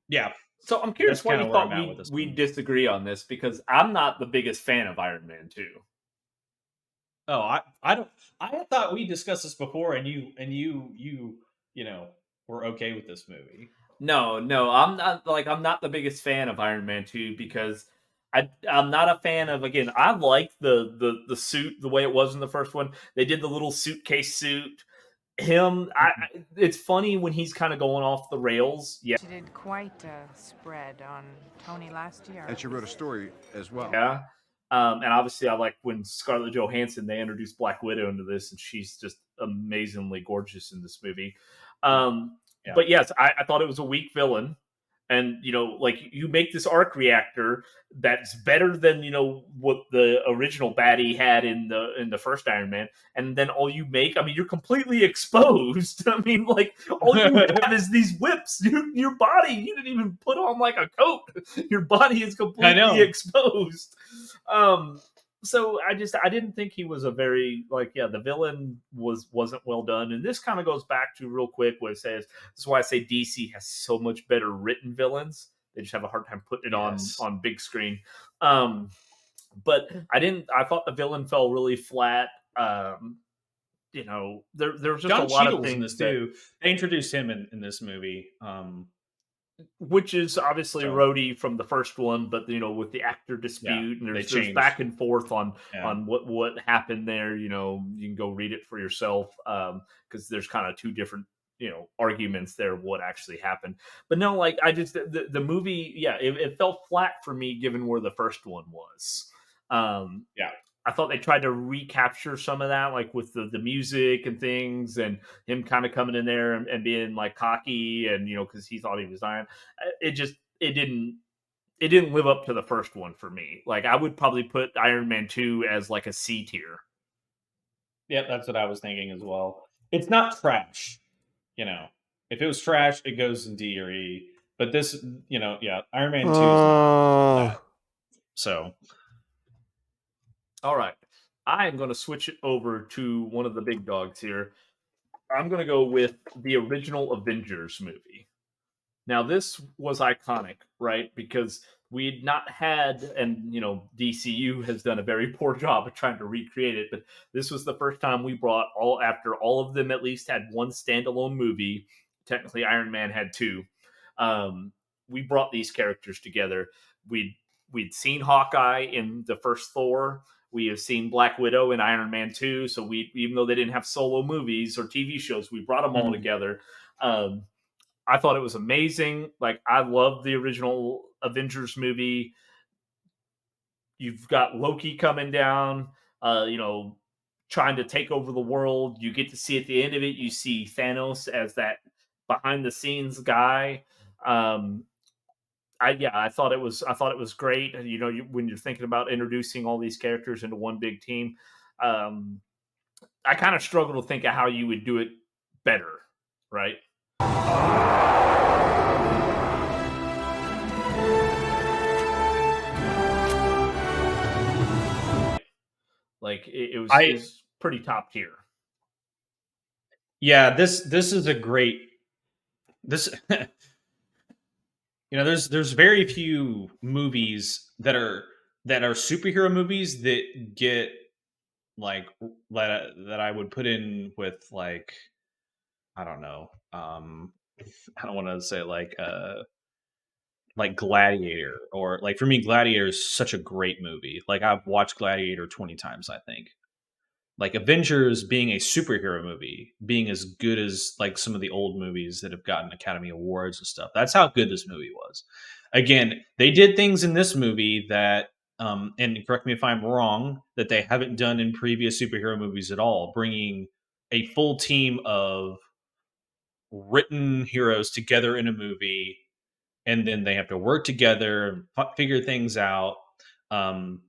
Yeah. So I'm curious That's why kinda you where I'm thought at with this we one. disagree on this, because I'm not the biggest fan of Iron Man 2. Oh, I don't I thought we discussed this before and you know were okay with this movie. No, I'm not the biggest fan of Iron Man 2 because I'm not a fan of, again, I liked the suit the way it was in the first one. They did the little suitcase suit. It's funny when he's kind of going off the rails. Yeah. She did quite a spread on Tony last year. And she wrote a story as well. Yeah. And obviously, I like when Scarlett Johansson, they introduced Black Widow into this, and she's just amazingly gorgeous in this movie. Yeah. But yes, I thought it was a weak villain. And, like you make this arc reactor that's better than, what the original baddie had in the first Iron Man. And then all you make, I mean, you're completely exposed. I mean, like, all you have is these whips. Your body, you didn't even put on like a coat. Your body is completely exposed. So I didn't think he was a very, like, yeah, the villain wasn't well done. And this kind of goes back to real quick what it says. This is why I say DC has so much better written villains. They just have a hard time putting it on big screen. But I thought the villain fell really flat. There's just John a lot Cheadle's of things in this too. They introduced him in this movie. Which is obviously Rhodey from the first one, but with the actor dispute, and there's back and forth on what happened there. You can go read it for yourself, because there's kind of two different arguments there of what actually happened. But no, like the movie, it fell flat for me given where the first one was. I thought they tried to recapture some of that, like with the music and things, and him kind of coming in there and being like cocky, and because he thought he was Iron. It didn't live up to the first one for me. Like I would probably put Iron Man 2 as like a C tier. Yeah, that's what I was thinking as well. It's not trash, If it was trash, it goes in D or E. But this, Iron Man 2 is not that. So. All right. I am going to switch it over to one of the big dogs here. I'm going to go with the original Avengers movie. Now, this was iconic, right? Because we'd not had, and, DCU has done a very poor job of trying to recreate it, but this was the first time we brought after all of them at least had one standalone movie. Technically, Iron Man had two. We brought these characters together. We'd seen Hawkeye in the first Thor. We have seen Black Widow in Iron Man 2. So even though they didn't have solo movies or TV shows, we brought them all together. I thought it was amazing. Like, I love the original Avengers movie. You've got Loki coming down. trying to take over the world. You get to see at the end of it, you see Thanos as that behind the scenes guy. Um, I thought it was great. You know, when you're thinking about introducing all these characters into one big team, um, I kind of struggle to think of how you would do it better, right? Like it was pretty top tier. Yeah, this is a great this you know, there's very few movies that are superhero movies that get like that I would put in with like I don't know. I don't want to say like Gladiator or like for me Gladiator is such a great movie. Like I've watched Gladiator 20 times I think. Like Avengers being a superhero movie, being as good as like some of the old movies that have gotten Academy Awards and stuff. That's how good this movie was. Again, they did things in this movie that, and correct me if I'm wrong, that they haven't done in previous superhero movies at all. Bringing a full team of written heroes together in a movie, and then they have to work together and figure things out. Um,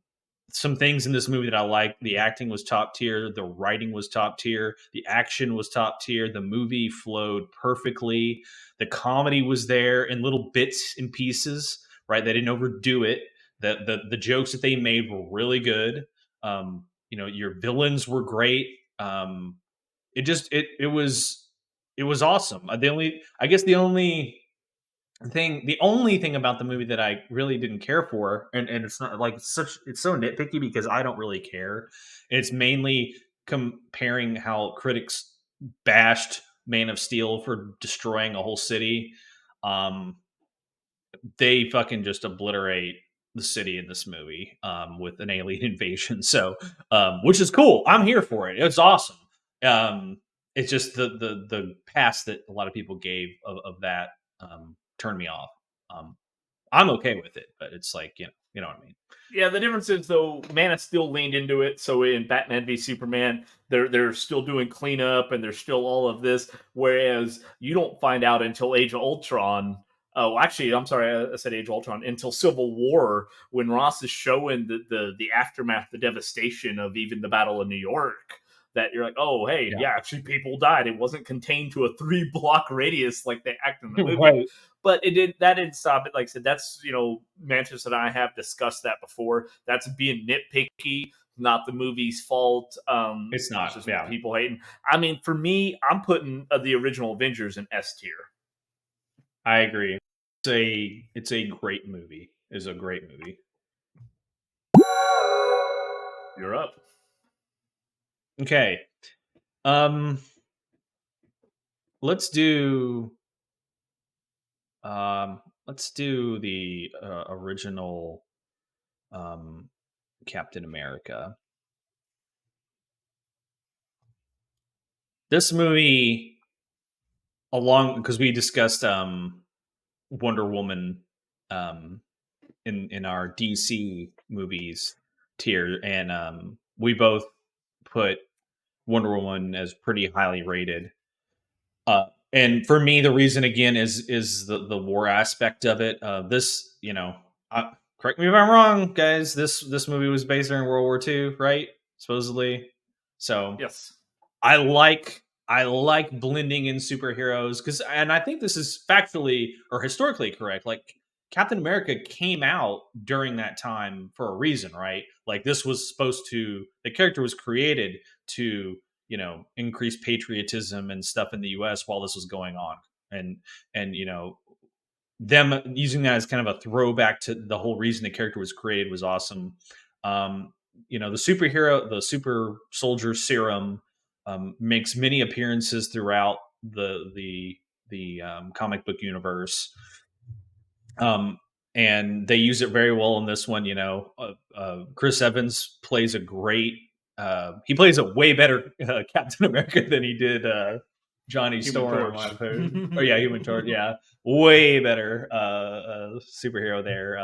some things in this movie that I like. The acting was top tier. The writing was top tier. The action was top tier. The movie flowed perfectly. The comedy was there in little bits and pieces. Right, they didn't overdo it. The jokes that they made were really good. You know, your villains were great. It just it was awesome. The only I guess the only thing about the movie that I really didn't care for, and it's not like it's so nitpicky because I don't really care. It's mainly comparing how critics bashed Man of Steel for destroying a whole city. Um, they fucking just obliterate the city in this movie with an alien invasion. So, which is cool. I'm here for it. It's awesome. Um, it's just the pass that a lot of people gave of that turned me off. Um, I'm okay with it, but it's like you know what I mean. Yeah, the difference is though, Man of Steel leaned into it. So in Batman v Superman, they're still doing cleanup and there's still all of this. Whereas you don't find out until Age of Ultron. Oh, actually, I'm sorry, I said Age of Ultron. Until Civil War, when Ross is showing the aftermath, the devastation of even the Battle of New York. That you're like, oh, hey, Yeah, yeah, actually, people died. It wasn't contained to a 3 block radius like they act in the movie. right. But that didn't stop it. Like I said, that's Mantis and I have discussed that before. That's being nitpicky, not the movie's fault. It's It's not. just Yeah, people hating. I mean, for me, I'm putting the original Avengers in S tier. I agree. It's a great movie. It's a great movie. You're up. Okay. Um, let's do let's do the original Captain America. This movie, along because we discussed Wonder Woman um, in our DC movies tier, and we both put Wonder Woman as pretty highly rated. And for me, the reason again is the war aspect of it. This, you know, correct me if I'm wrong, guys. This movie was based during World War II, right? Supposedly. So Yes. I like blending in superheroes because, and I think this is factually or historically correct. Like Captain America came out during that time for a reason, right? Like this was supposed to the character was created to increase patriotism and stuff in the U.S. while this was going on, and them using that as kind of a throwback to the whole reason the character was created was awesome. The super soldier serum makes many appearances throughout the comic book universe. Um, and they use it very well in this one. Chris Evans plays a great. He plays a way better Captain America than he did Johnny Human Storm, in my Torch. opinion. Oh yeah, Human Torch. Yeah, way better superhero there.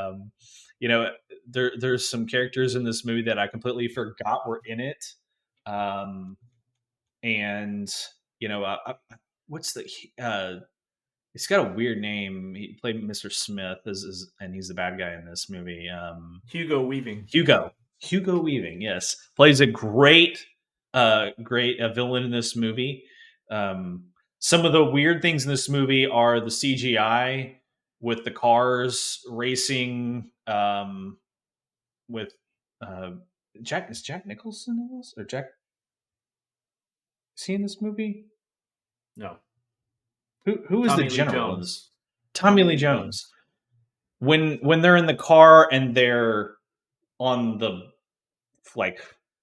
There's some characters in this movie that I completely forgot were in it. And what's the he's got a weird name. He played Mr. Smith, and he's the bad guy in this movie. Hugo Weaving. Hugo Weaving, yes, plays a great villain in this movie. Some of the weird things in this movie are the CGI with the cars racing. With Jack Nicholson in this, or Jack? Is he in this movie? No. Who is Tommy the Lee general in this? Jones. Tommy Lee Jones. When they're in the car and they're on the like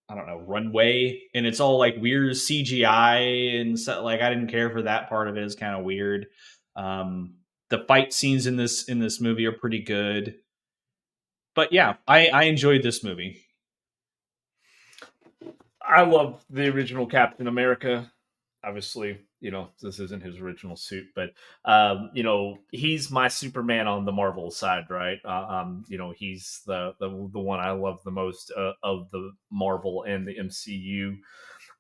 I don't know runway and it's all like weird CGI and so, like I didn't care for that part of it. It's kind of weird. The fight scenes in this movie are pretty good. But yeah, I enjoyed this movie. I love the original Captain America. Obviously, this isn't his original suit, but he's my Superman on the Marvel side, right? He's the one I love the most of the Marvel and the MCU.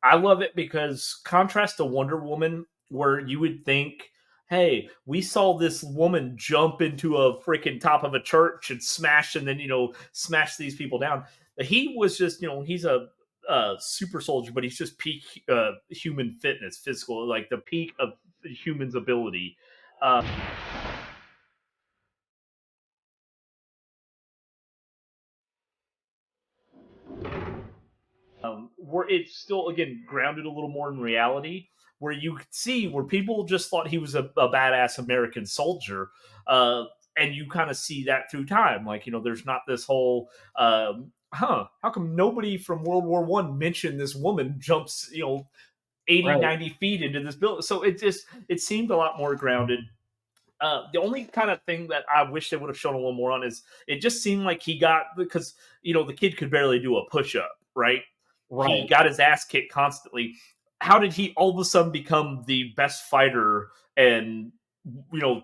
I love it because contrast to Wonder Woman, where you would think, hey, we saw this woman jump into a freaking top of a church and smash, and then smash these people down. He was just, he's a super soldier, but he's just peak human fitness, physical, like the peak of the human's ability. Where it's still again grounded a little more in reality, where you could see where people just thought he was a badass American soldier, and you kind of see that through time. Like there's not this whole how come nobody from World War One mentioned this woman jumps 80, Right. 90 feet into this building. So it seemed a lot more grounded. The only kind of thing that I wish they would have shown a little more on is it just seemed like he got because the kid could barely do a push up, right? He Right. got his ass kicked constantly. How did he all of a sudden become the best fighter and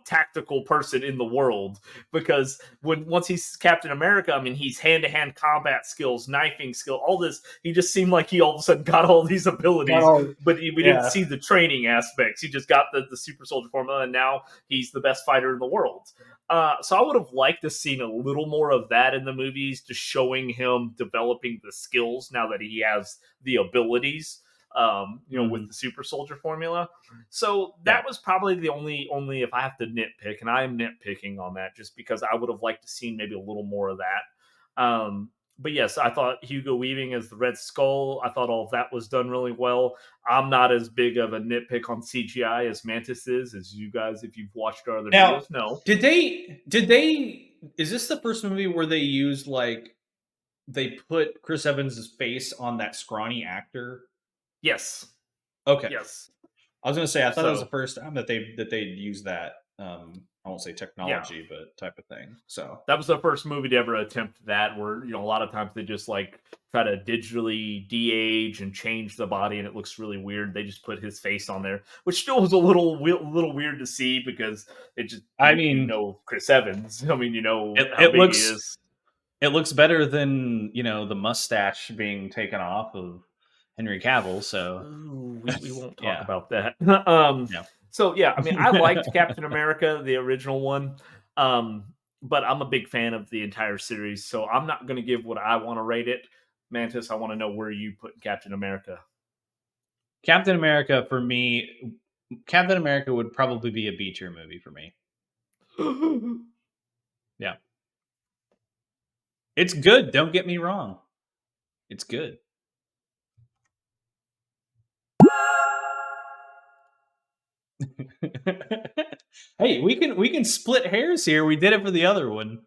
tactical person in the world? Because once he's Captain America, I mean, he's hand-to-hand combat skills, knifing skill, all this. He just seemed like he all of a sudden got all these abilities, but we didn't see the training aspects. He just got the super soldier formula, and now he's the best fighter in the world. So I would have liked to seen a little more of that in the movies, just showing him developing the skills now that he has the abilities, with the super soldier formula. So that was probably the only if I have to nitpick, and I am nitpicking on that just because I would have liked to see maybe a little more of that. But yes, I thought Hugo Weaving as the Red Skull, I thought all of that was done really well. I'm not as big of a nitpick on CGI as Mantis is, as you guys, if you've watched our other Now, videos, no. Did they is this the first movie where they used they put Chris Evans' face on that scrawny actor? Yes. Okay. Yes. I was gonna say I thought it was the first time that they used that I won't say technology, but type of thing. So that was the first movie to ever attempt that, where a lot of times they just try to digitally de-age and change the body, and it looks really weird. They just put his face on there, which still was a little weird to see because it just Chris Evans. I mean, how big he is. It looks better than the mustache being taken off of Henry Cavill. So we won't talk about that. Yeah. So yeah, I mean, I liked Captain America, the original one, but I'm a big fan of the entire series. So I'm not going to give what I want to rate it. Mantis, I want to know where you put Captain America. Captain America for me, Captain America would probably be a B tier movie for me. Yeah. It's good. Don't get me wrong. It's good. Hey, we can split hairs here. We did it for the other one.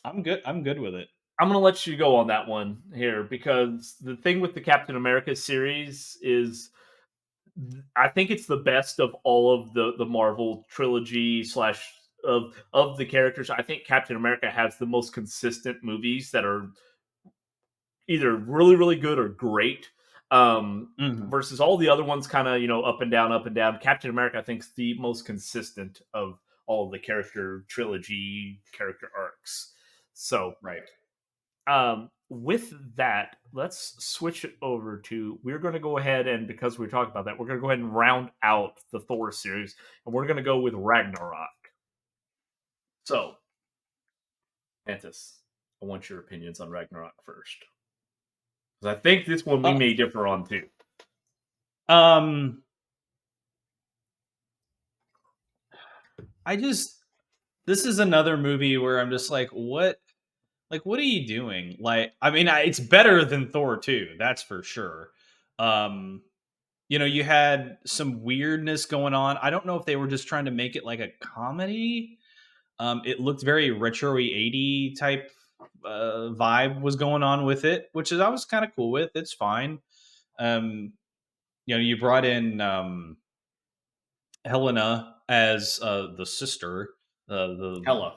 I'm good with it. I'm going to let you go on that one here because the thing with the Captain America series is I think it's the best of all of the Marvel trilogy / of the characters. I think Captain America has the most consistent movies that are either really, really good or great. Versus all the other ones kind of, up and down, up and down. Captain America, I think, is the most consistent of all of the character trilogy character arcs. So, right. with that, let's switch it over to. We're going to go ahead and because we're talking about that, we're going to go ahead and round out the Thor series, and we're going to go with Ragnarok. So, Mantis, I want your opinions on Ragnarok first, because I think this one we may differ on too. This is another movie where I'm just like, what? Like, what are you doing? Like, I mean, it's better than Thor 2, that's for sure. You had some weirdness going on. I don't know if they were just trying to make it like a comedy. It looked very retro-y 80 type vibe was going on with it, which is I was kind of cool with. It's fine. You brought in Helena as the sister, the Hella.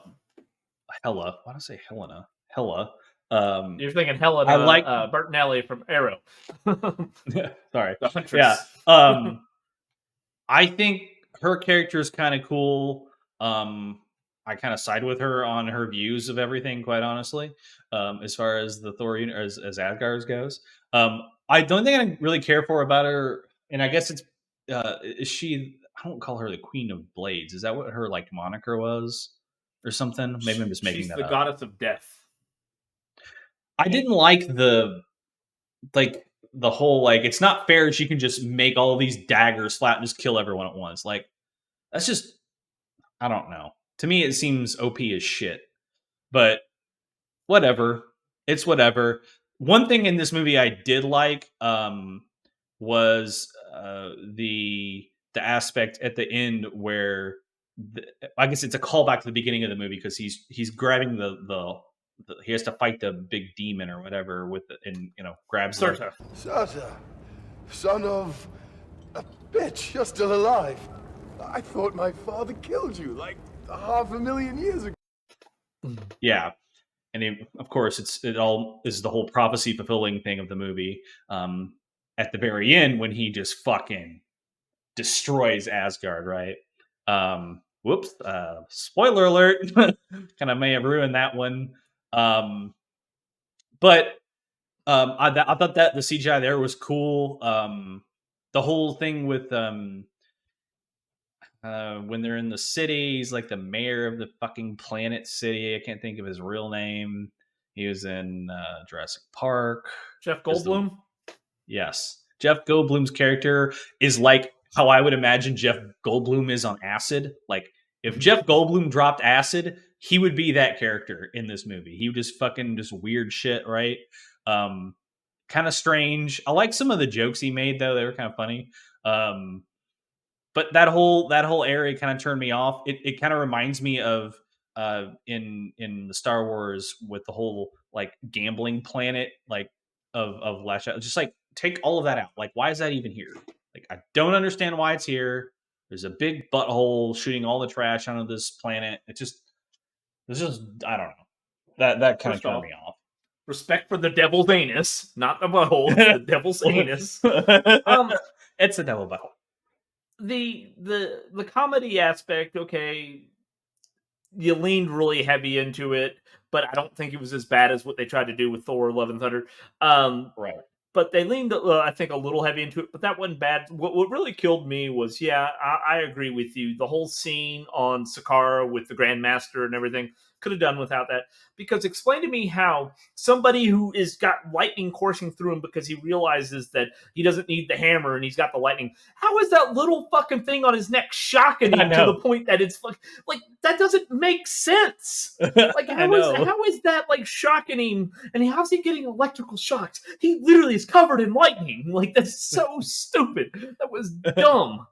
Hella. Why did I say Helena? Hella. You're thinking Helena I like Bertinelli from Arrow. Sorry. The Huntress. Yeah. I think her character is kind of cool. I kind of side with her on her views of everything, quite honestly, as far as the Thor as Asgard goes. I don't think I really care for about her, and I guess it's is she? I don't call her the Queen of Blades. Is that what her like moniker was, or something? Maybe I'm just making She's that the up. goddess of death. I didn't like the whole like it's not fair she can just make all these daggers flat and just kill everyone at once. Like that's just I don't know. To me it seems OP as shit. But whatever. It's whatever. One thing in this movie I did like was the aspect at the end where I guess it's a callback to the beginning of the movie because he's grabbing the he has to fight the big demon or whatever with and grabs Surta. Surta, son of a bitch, you're still alive. I thought my father killed you like 500,000 years ago. Yeah. And of course, it all is the whole prophecy fulfilling thing of the movie. At the very end, when he just fucking destroys Asgard, right? Whoops! Spoiler alert! Kind of may have ruined that one. But I thought that the CGI there was cool. The whole thing with when they're in the city, he's like the mayor of the fucking planet city. I can't think of his real name. He was in Jurassic Park. Jeff Goldblum? Yes. Jeff Goldblum's character is like how I would imagine Jeff Goldblum is on acid. Like, if Jeff Goldblum dropped acid, he would be that character in this movie. He would just fucking just weird shit, right? Kind of strange. I like some of the jokes he made, though. They were kind of funny. But that whole area kind of turned me off. It kind of reminds me of in the Star Wars with the whole like gambling planet like of Lash Out. Just like take all of that out. Like why is that even here? Like I don't understand why it's here. There's a big butthole shooting all the trash onto this planet. It's just I don't know. That kind of turned me off. Respect for the devil's anus, not the butthole. The devil's anus. It's a devil butthole. The comedy aspect, okay, you leaned really heavy into it, but I don't think it was as bad as what they tried to do with Thor: Love and Thunder. Right. But they leaned, I think, a little heavy into it, but that wasn't bad. What really killed me was, I agree with you. The whole scene on Sakaara with the Grandmaster and everything could have done without that. Because explain to me how somebody who is got lightning coursing through him because he realizes that he doesn't need the hammer and he's got the lightning. How is that little fucking thing on his neck shocking him to the point that it's like that doesn't make sense? Like how is that like shocking him? And how's he getting electrical shocks? He literally is covered in lightning. Like that's so stupid. That was dumb.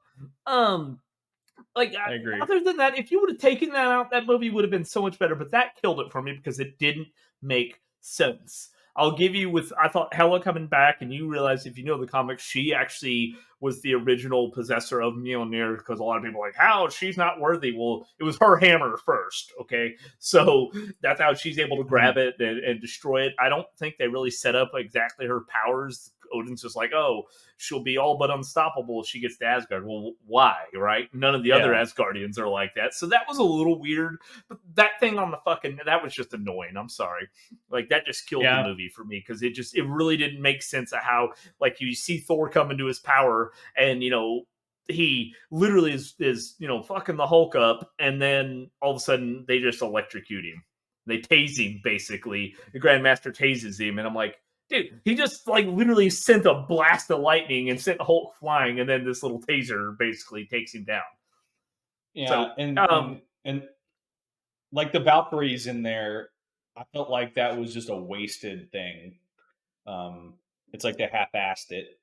Like I agree. Other than that, if you would have taken that out, that movie would have been so much better. But that killed it for me because it didn't make sense. I'll give you I thought Hela coming back, and you realize if you know the comics, she actually was the original possessor of Mjolnir because a lot of people are like, how? She's not worthy. Well, it was her hammer first, okay? So that's how she's able to grab it and destroy it. I don't think they really set up exactly her powers Odin's just like, oh, she'll be all but unstoppable if she gets to Asgard. Well, why, right? None of the other Asgardians are like that. So that was a little weird. But that thing on the that was just annoying. I'm sorry. Like, that just killed the movie for me, because it really didn't make sense of how, like, you see Thor come into his power, and, he literally is fucking the Hulk up, and then all of a sudden they just electrocute him. They tase him, basically. The Grandmaster tases him, and I'm like, dude, he just like literally sent a blast of lightning and sent Hulk flying, and then this little taser basically takes him down. Yeah, so, and like the Valkyries in there, I felt like that was just a wasted thing. It's like they half-assed it.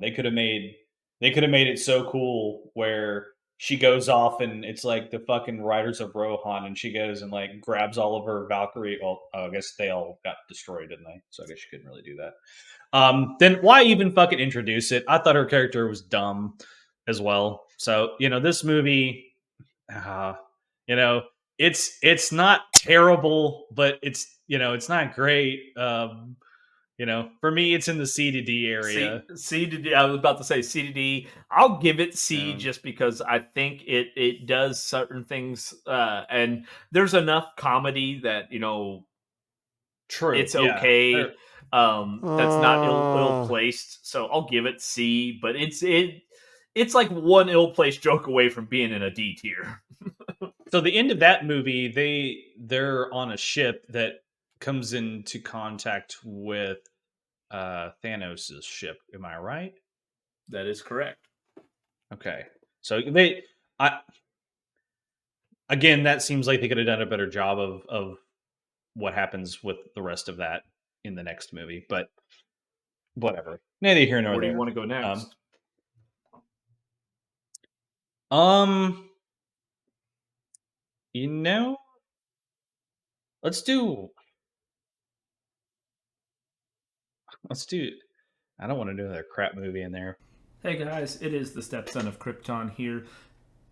They could have made it so cool where she goes off and it's like the fucking Riders of Rohan, and she goes and like grabs all of her Valkyrie. Well, I guess they all got destroyed, didn't they? So I guess she couldn't really do that. Then why even fucking introduce it? I thought her character was dumb as well. So this movie, you know, it's not terrible, but it's not great. For me, it's in the C to D area. C to D. I was about to say C to D. I'll give it C just because I think it does certain things, and there's enough comedy that True, it's yeah. okay. That's not ill placed. So I'll give it C. But it's like one ill placed joke away from being in a D tier. So the end of that movie, they're on a ship that comes into contact with Thanos' ship. Am I right? That is correct. Okay. So again, that seems like they could have done a better job of what happens with the rest of that in the next movie, but whatever. Neither here nor Where there. do you want to go next? You know, let's do. I don't want to do another crap movie in there. Hey guys, it is the stepson of Krypton here,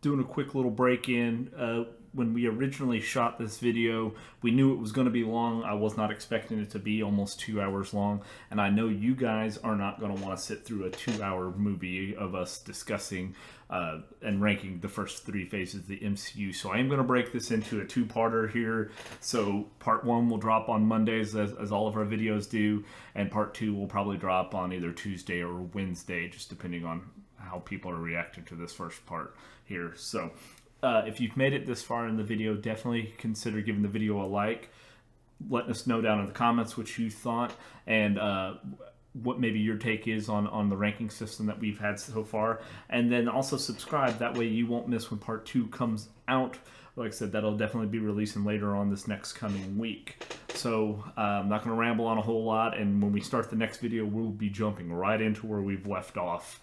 doing a quick little break-in. When we originally shot this video, we knew it was going to be long. I was not expecting it to be almost 2 hours long, and I know you guys are not going to want to sit through a 2-hour movie of us discussing and ranking the first 3 phases of the MCU. So I am going to break this into a 2-parter here. So part 1 will drop on Mondays, as all of our videos do, and part 2 will probably drop on either Tuesday or Wednesday, just depending on how people are reacting to this first part here. So if you've made it this far in the video, definitely consider giving the video a like, letting us know down in the comments what you thought, and what maybe your take is on the ranking system that we've had so far. And then also subscribe, that way you won't miss when part 2 comes out. Like I said, that'll definitely be releasing later on this next coming week. So I'm not going to ramble on a whole lot, and when we start the next video, we'll be jumping right into where we've left off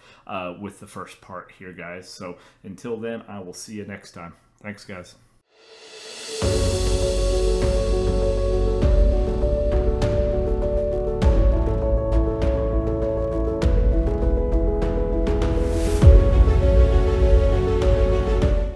with the first part here, guys. So until then, I will see you next time. Thanks, guys.